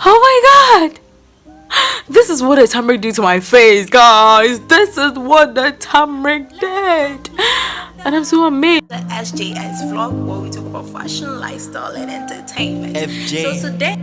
Oh my god! This is what the turmeric did to my face, guys. This is what the turmeric did. And I'm so amazed. The SJS vlog where we talk about fashion, lifestyle, and entertainment. FJ. So today,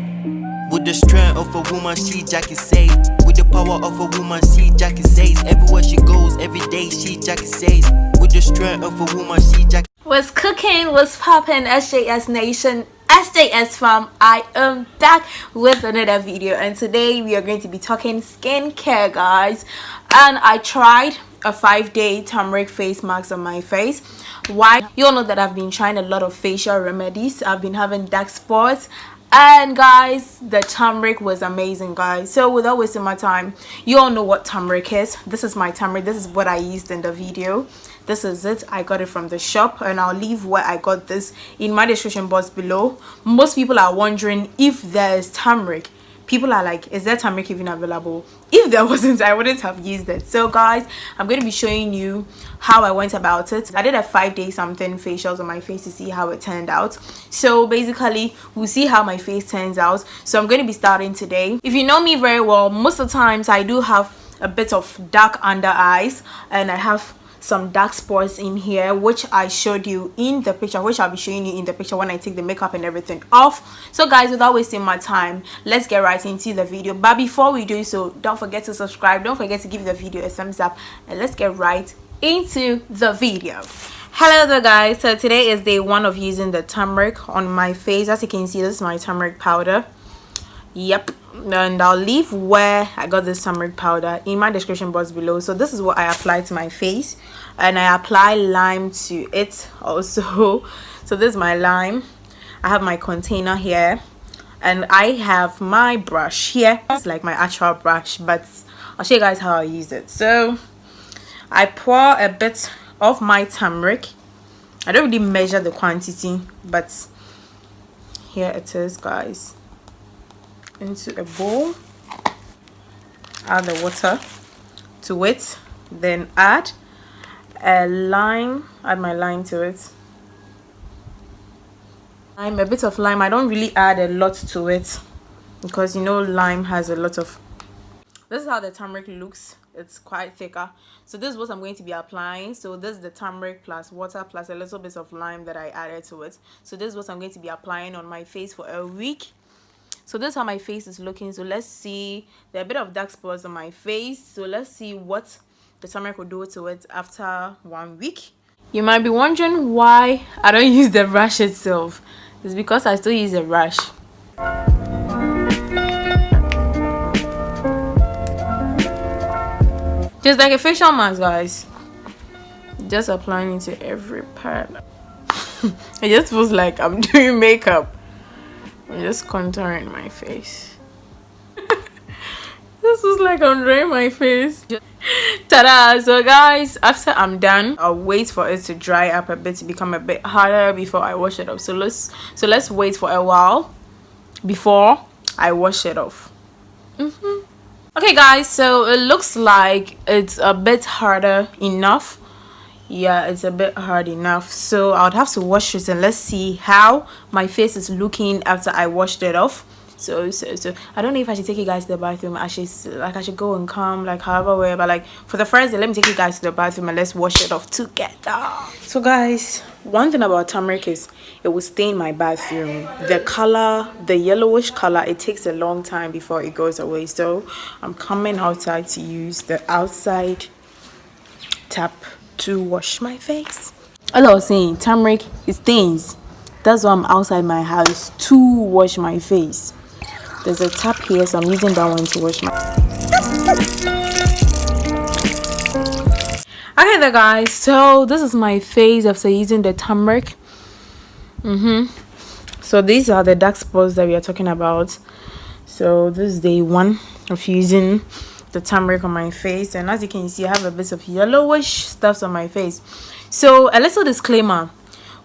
with the strength of a woman, SHEJACKIE says. With the power of a woman, SHEJACKIE says. Everywhere she goes, every day, SHEJACKIE says. With the strength of a woman, SHEJACKIE. What's cooking? What's poppin', SJS Nation? SJS fam, I am back with another video, and today we are going to be talking skincare, guys. And I tried a 5-day turmeric face mask on my face. Why? You all know that I've been trying a lot of facial remedies. I've been having dark spots, and guys, the turmeric was amazing, guys. So without wasting my time, you all know what turmeric is. This is my turmeric. This is what I used in the video. This is it. I got it from the shop, and I'll leave where I got this in my description box below. Most people are wondering if there's turmeric. People are like, is there turmeric even available? If there wasn't, I wouldn't have used it. So guys, I'm going to be showing you how I went about it. I did a 5-day something facials on my face to see how it turned out. So basically, we'll see how my face turns out. So I'm going to be starting today. If you know me very well, most of the times I do have a bit of dark under eyes, and I have some dark spots in here, which I showed you in the picture, which I'll be showing you in the picture when I take the makeup and everything off. So guys, without wasting my time, let's get right into the video. But before we do so, don't forget to subscribe, don't forget to give the video a thumbs up, and let's get right into the video. Hello there, guys. So today is day 1 of using the turmeric on my face. As you can see, this is my turmeric powder. Yep, and I'll leave where I got this turmeric powder in my description box below. So this is what I apply to my face, and I apply lime to it also. So this is my lime. I have my container here, and I have my brush here. It's like my actual brush, but I'll show you guys how I use it. So I pour a bit of my turmeric. I don't really measure the quantity, but here it is, guys. Into a bowl, add the water to it, then add a lime, add my lime to it. A bit of lime. I don't really add a lot to it because you know lime has a lot of. This is how the turmeric looks. It's quite thicker. So this is what I'm going to be applying. So this is the turmeric plus water plus a little bit of lime that I added to it. So this is what I'm going to be applying on my face for a week. So this is how my face is looking. So let's see. There are a bit of dark spots on my face. So let's see what the turmeric will do to it after 1 week. You might be wondering why I don't use the brush itself. It's because I still use a brush. Just like a facial mask, guys. Just applying it to every part. It just feels like I'm doing makeup. I'm just contouring my face. This was like I'm drawing my face. Ta-da! So guys, after I'm done, I'll wait for it to dry up a bit, to become a bit harder before I wash it off. So let's wait for a while before I wash it off. Okay guys, so it looks like it's a bit harder enough. Yeah, it's a bit hard enough. So I would have to wash it, and let's see how my face is looking after I washed it off. So I don't know if I should take you guys to the bathroom. I should go and come, like however way, but like for the first day, let me take you guys to the bathroom and let's wash it off together. So guys, one thing about turmeric is it will stain my bathroom. The color, the yellowish color, it takes a long time before it goes away. So I'm coming outside to use the outside tap to wash my face. As I was saying, turmeric, it stains. That's why I'm outside my house to wash my face. There's a tap here, so I'm using that one to wash my. Okay there, guys, so this is my face after using the turmeric. So these are the dark spots that we are talking about. So this is day 1 of using the turmeric on my face, and as you can see, I have a bit of yellowish stuff on my face. So a little disclaimer: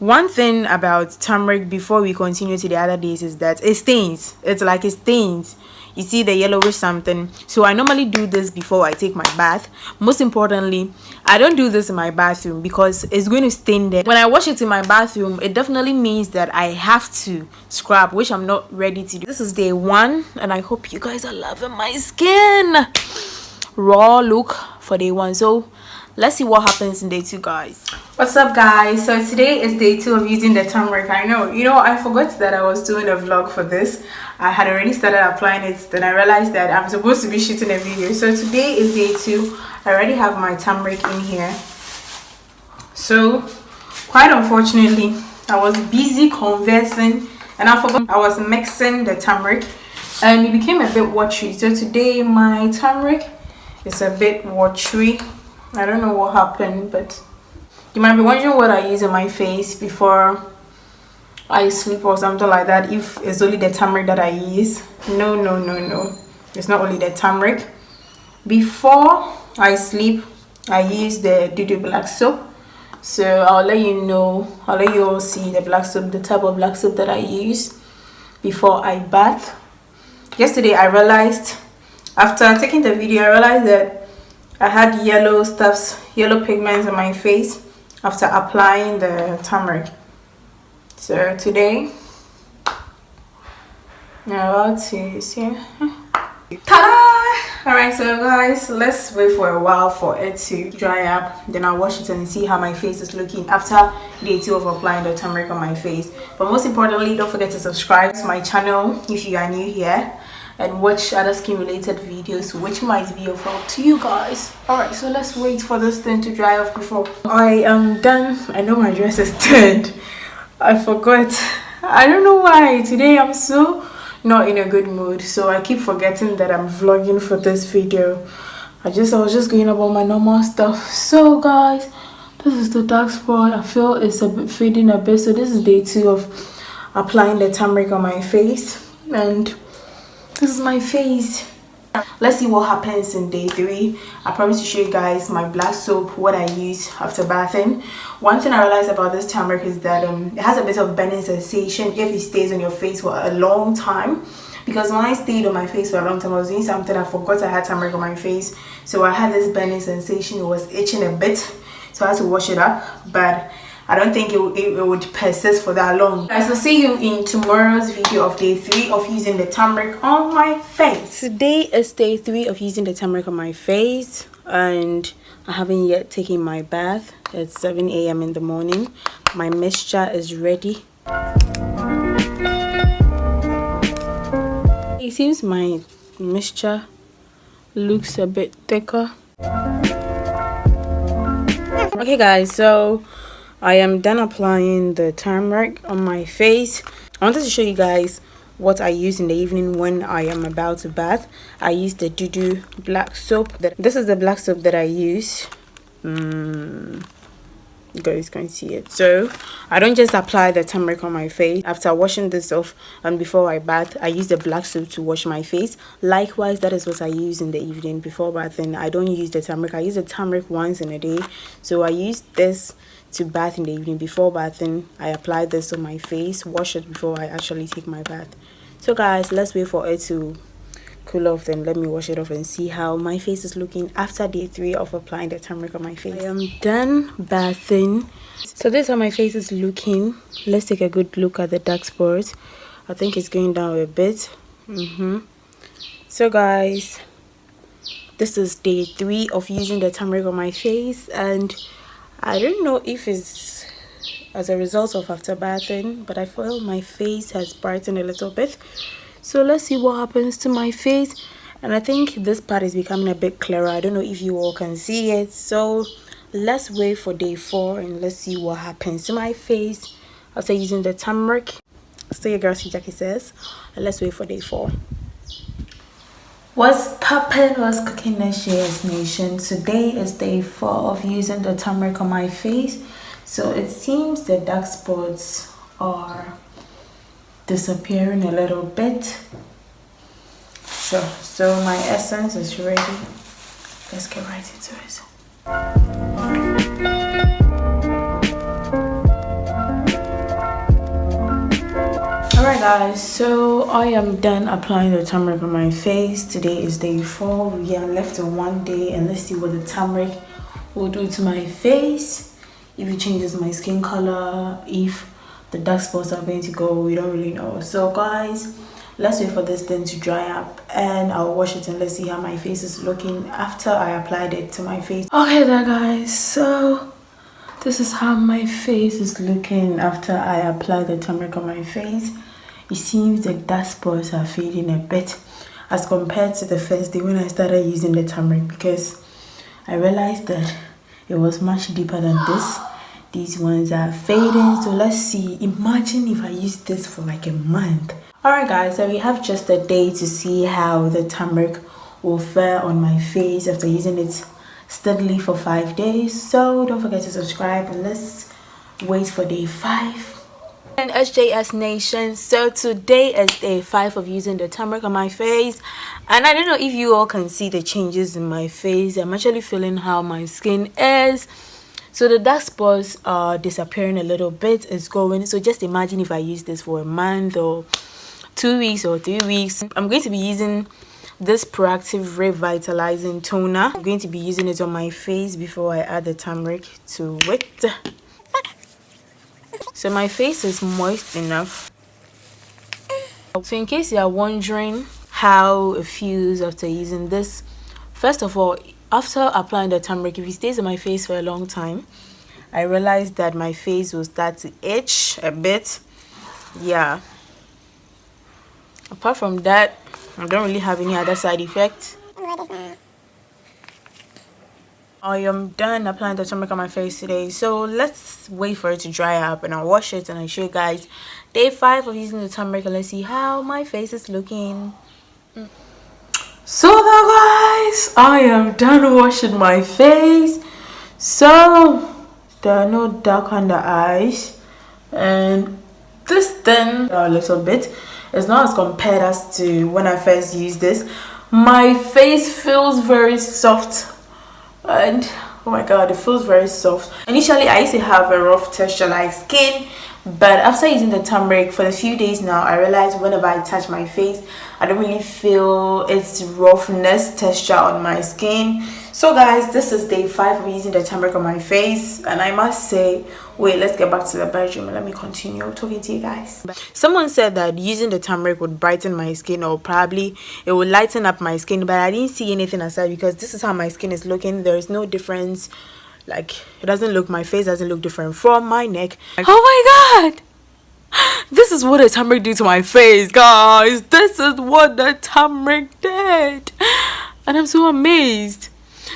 One thing about turmeric before we continue to the other days is that it stains. It's like it stains. You see the yellowish something. So I normally do this before I take my bath. Most importantly, I don't do this in my bathroom because it's going to stain there. When I wash it in my bathroom, it definitely means that I have to scrub, which I'm not ready to do. This is day 1 and I hope you guys are loving my skin. Raw look for day 1. So let's see what happens in day 2, guys. What's up, guys? So today is day 2 of using the turmeric. I know, I forgot that I was doing a vlog for this. I had already started applying it, then I realized that I'm supposed to be shooting a video. So today is day 2. I already have my turmeric in here. So quite unfortunately, I was busy conversing and I forgot I was mixing the turmeric and it became a bit watery. So today my turmeric is a bit watery. I don't know what happened, but you might be wondering what I use on my face before I sleep or something like that, if it's only the turmeric that I use. No, it's not only the turmeric. Before I sleep, I use the Dudu black soap. So I'll let you all see the black soap, the type of black soap that I use before I bath. Yesterday I realized, after taking the video, I realized that I had yellow pigments on my face after applying the turmeric. So today I'm about to see. Ta-da! Alright, so guys, let's wait for a while for it to dry up. Then I'll wash it and see how my face is looking after day 2 of applying the turmeric on my face. But most importantly, don't forget to subscribe to my channel if you are new here, and watch other skin related videos which might be of help to you guys. Alright, so let's wait for this thing to dry off before I am done. I know my dress is turned. I forgot. I don't know why. Today I'm so not in a good mood, so I keep forgetting that I'm vlogging for this video. I was just going about my normal stuff. So guys, this is the dark spot. I feel it's a bit fading a bit. So this is day 2 of applying the turmeric on my face, and this is my face. Let's see what happens in day 3. I promise to show you guys my black soap, what I use after bathing. One thing I realized about this turmeric is that it has a bit of burning sensation if it stays on your face for a long time. Because when I stayed on my face for a long time, I was doing something, I forgot I had turmeric on my face, so I had this burning sensation. It was itching a bit, so I had to wash it up, but I don't think it would persist for that long. Guys, I'll see you in tomorrow's video of day 3 of using the turmeric on my face. Today is day 3 of using the turmeric on my face, and I haven't yet taken my bath. It's 7 a.m. in the morning. My mixture is ready. It seems my mixture looks a bit thicker. Okay guys, so I am done applying the turmeric on my face. I wanted to show you guys what I use in the evening when I am about to bath. I use the Dudu black soap. This is the black soap that I use. You guys can see it. So I don't just apply the turmeric on my face. After washing this off and before I bath, I use the black soap to wash my face. Likewise, that is what I use in the evening before bathing. I don't use the turmeric. I use the turmeric once in a day. So I use this to bath in the evening. Before bathing, I apply this on my face, wash it before I actually take my bath. So guys, let's wait for it to cool off, then let me wash it off and see how my face is looking after day 3 of applying the turmeric on my face. I am done bathing. So this is how my face is looking. Let's take a good look at the dark spots. I think it's going down a bit. So guys, this is day 3 of using the turmeric on my face, and I don't know if it's as a result of after bathing, but I feel my face has brightened a little bit. So let's see what happens to my face. And I think this part is becoming a bit clearer. I don't know if you all can see it. So let's wait for day 4 and let's see what happens to my face after using the turmeric. So your girl SHEJACKIE says, and let's wait for day 4. What's poppin', what's cooking, SHEJACKIE Nation? Today is day 4 of using the turmeric on my face. So it seems the dark spots are disappearing a little bit. Sure, so my essence is ready. Let's get right into it. Guys, so I am done applying the turmeric on my face. Today is day 4. We are left in 1 day, and let's see what the turmeric will do to my face. If it changes my skin color, if the dark spots are going to go, we don't really know. So guys, let's wait for this thing to dry up and I'll wash it, and let's see how my face is looking after I applied it to my face. Okay there guys, so this is how my face is looking after I applied the turmeric on my face. It seems the dark spots are fading a bit as compared to the first day when I started using the turmeric, because I realized that it was much deeper than this. These ones are fading. So let's see, imagine if I use this for like a month. Alright guys, so we have just a day to see how the turmeric will fare on my face after using it steadily for 5 days. So don't forget to subscribe, and let's wait for day 5. And SJS Nation, so today is day 5 of using the turmeric on my face, and I don't know if you all can see the changes in my face. I'm actually feeling how my skin is. So the dark spots are disappearing a little bit, it's going. So just imagine if I use this for a month or 2 weeks or 3 weeks. I'm going to be using this proactive revitalizing toner. I'm going to be using it on my face before I add the turmeric to it. So my face is moist enough. So in case you are wondering how it feels after using this, first of all, after applying the turmeric, if it stays on my face for a long time, I realized that my face will start to itch a bit. Yeah. Apart from that, I don't really have any other side effects. I am done applying the turmeric on my face today, so let's wait for it to dry up and I'll wash it and I'll show you guys day 5 of using the turmeric, and let's see how my face is looking. So guys, I am done washing my face. So there are no dark under eyes, and this thing a little bit. It's not as compared as to when I first used this. My face feels very soft, and oh my god, it feels very soft. Initially I used to have a rough texture like skin, but after using the turmeric for a few days now, I realized whenever I touch my face, I don't really feel its roughness texture on my skin. So guys, this is day 5 of using the turmeric on my face, and I must say, wait, let's get back to the bedroom and let me continue talking to you guys. Someone said that using the turmeric would brighten my skin, or probably it would lighten up my skin, but I didn't see anything aside, because this is how my skin is looking. There is no difference. Like, it doesn't look, my face doesn't look different from my neck. Oh my god, this is what the turmeric did to my face, guys. This is what the turmeric did, and I'm so amazed.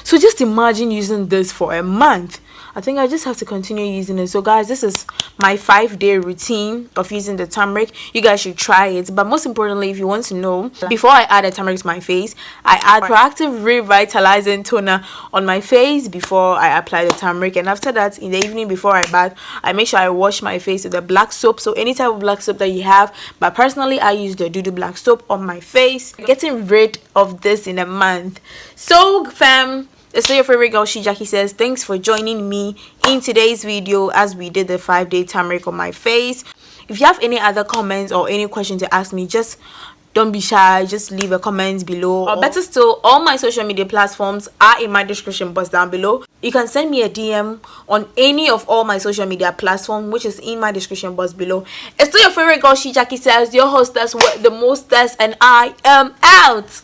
So just imagine using this for a month. I think I just have to continue using it. So guys, this is my 5-day routine of using the turmeric. You guys should try it. But most importantly, if you want to know, before I add the turmeric to my face, I add proactive revitalizing toner on my face before I apply the turmeric. And after that, in the evening before I bath, I make sure I wash my face with the black soap. So any type of black soap that you have, but personally I use the Dudu black soap on my face. Getting rid of this in a month. So fam, it's still your favorite girl, SHEJACKIE says, thanks for joining me in today's video as we did the 5-day turmeric on my face. If you have any other comments or any question to ask me, just don't be shy, just leave a comment below. Or better still, all my social media platforms are in my description box down below. You can send me a DM on any of all my social media platforms, which is in my description box below. It's still your favorite girl, SHEJACKIE says, your hostess with the mostest, and I am out.